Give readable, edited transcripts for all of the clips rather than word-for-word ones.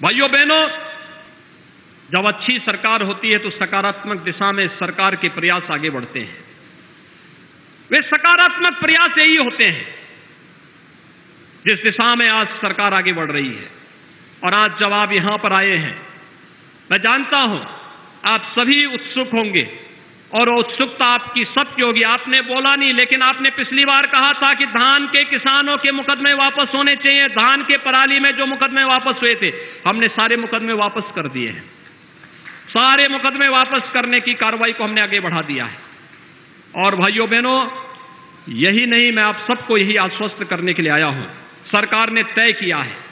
भाइयों बहनों, जब अच्छी सरकार होती है तो सकारात्मक दिशा में सरकार के प्रयास आगे बढ़ते हैं। वे सकारात्मक प्रयास यही होते हैं जिस दिशा में आज सरकार आगे बढ़ रही है। और आज जब आप यहां पर आए हैं, मैं जानता हूं आप सभी उत्सुक होंगे और उत्सुकता आपकी सबकी होगी। आपने बोला नहीं, लेकिन आपने पिछली बार कहा था कि धान के किसानों के मुकदमे वापस होने चाहिए। धान के पराली में जो मुकदमे वापस हुए थे, हमने सारे मुकदमे वापस कर दिए हैं। सारे मुकदमे वापस करने की कार्रवाई को हमने आगे बढ़ा दिया है। और भाइयों बहनों, यही नहीं, मैं आप सबको यही आश्वस्त करने के लिए आया हूं। सरकार ने तय किया है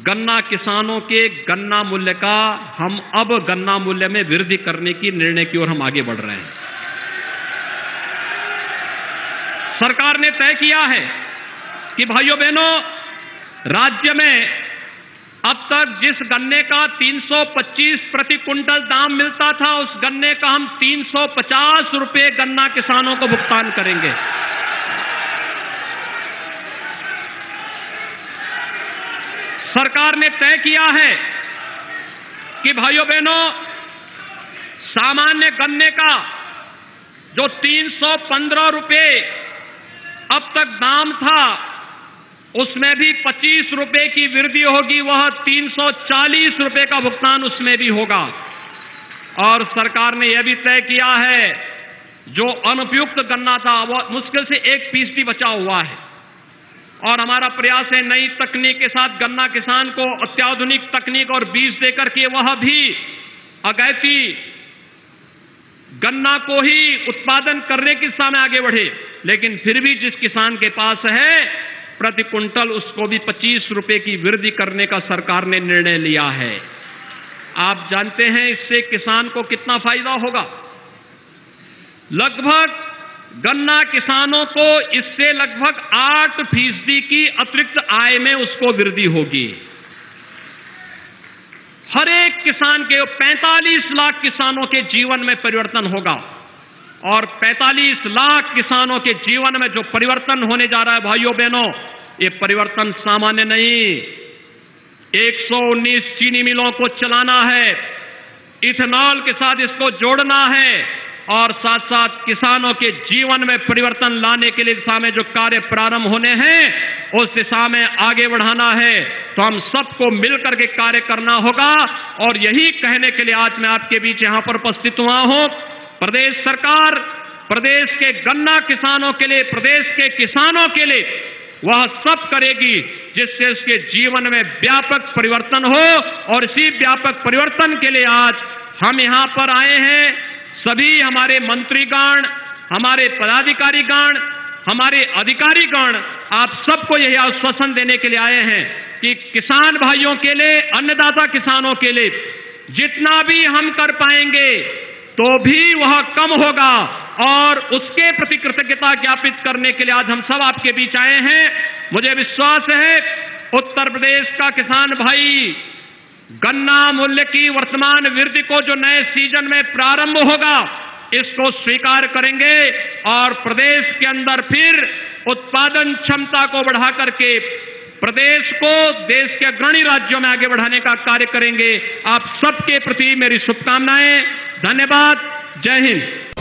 गन्ना किसानों के गन्ना मूल्य का, हम अब गन्ना मूल्य में वृद्धि करने की निर्णय की ओर हम आगे बढ़ रहे हैं। सरकार ने तय किया है कि भाइयों बहनों, राज्य में अब तक जिस गन्ने का 325 प्रति कुंटल दाम मिलता था, उस गन्ने का हम 350 रुपए गन्ना किसानों को भुगतान करेंगे। सरकार ने तय किया है कि भाइयों बहनों, सामान्य गन्ने का जो 315 रुपए अब तक दाम था, उसमें भी 25 रुपए की वृद्धि होगी। वह 340 रुपए का भुगतान उसमें भी होगा। और सरकार ने यह भी तय किया है, जो अनुपयुक्त गन्ना था वह मुश्किल से 1% बचा हुआ है। और हमारा प्रयास है नई तकनीक के साथ गन्ना किसान को अत्याधुनिक तकनीक और बीज देकर के वह भी अगैती गन्ना को ही उत्पादन करने की दिशा में आगे बढ़े। लेकिन फिर भी जिस किसान के पास है, प्रति कुंटल उसको भी 25 रुपए की वृद्धि करने का सरकार ने निर्णय लिया है। आप जानते हैं इससे किसान को कितना फायदा होगा। लगभग गन्ना किसानों को इससे लगभग 8% की अतिरिक्त आय में उसको वृद्धि होगी। हर एक किसान के 45 लाख किसानों के जीवन में परिवर्तन होगा। और 45 लाख किसानों के जीवन में जो परिवर्तन होने जा रहा है भाइयों बहनों, ये परिवर्तन सामान्य नहीं। 119 चीनी मिलों को चलाना है, इथेनॉल के साथ इसको जोड़ना है, और साथ साथ किसानों के जीवन में परिवर्तन लाने के लिए दिशा में जो कार्य प्रारंभ होने हैं, उस दिशा में आगे बढ़ाना है। तो हम सबको मिलकर के कार्य करना होगा। और यही कहने के लिए आज मैं आपके बीच यहां पर उपस्थित हुआ हूं। प्रदेश सरकार प्रदेश के गन्ना किसानों के लिए, प्रदेश के किसानों के लिए वह सब करेगी जिससे उसके जीवन में व्यापक परिवर्तन हो। और इसी व्यापक परिवर्तन के लिए आज हम यहां पर आए हैं। सभी हमारे मंत्रीगण, हमारे पदाधिकारीगण, हमारे अधिकारीगण, आप सबको यही आश्वासन देने के लिए आए हैं कि किसान भाइयों के लिए, अन्नदाता किसानों के लिए जितना भी हम कर पाएंगे तो भी वह कम होगा। और उसके प्रति कृतज्ञता ज्ञापित करने के लिए आज हम सब आपके बीच आए हैं। मुझे विश्वास है उत्तर प्रदेश का किसान भाई गन्ना मूल्य की वर्तमान वृद्धि को जो नए सीजन में प्रारंभ होगा, इसको स्वीकार करेंगे और प्रदेश के अंदर फिर उत्पादन क्षमता को बढ़ा करके प्रदेश को देश के अग्रणी राज्यों में आगे बढ़ाने का कार्य करेंगे। आप सबके प्रति मेरी शुभकामनाएं। धन्यवाद। जय हिंद।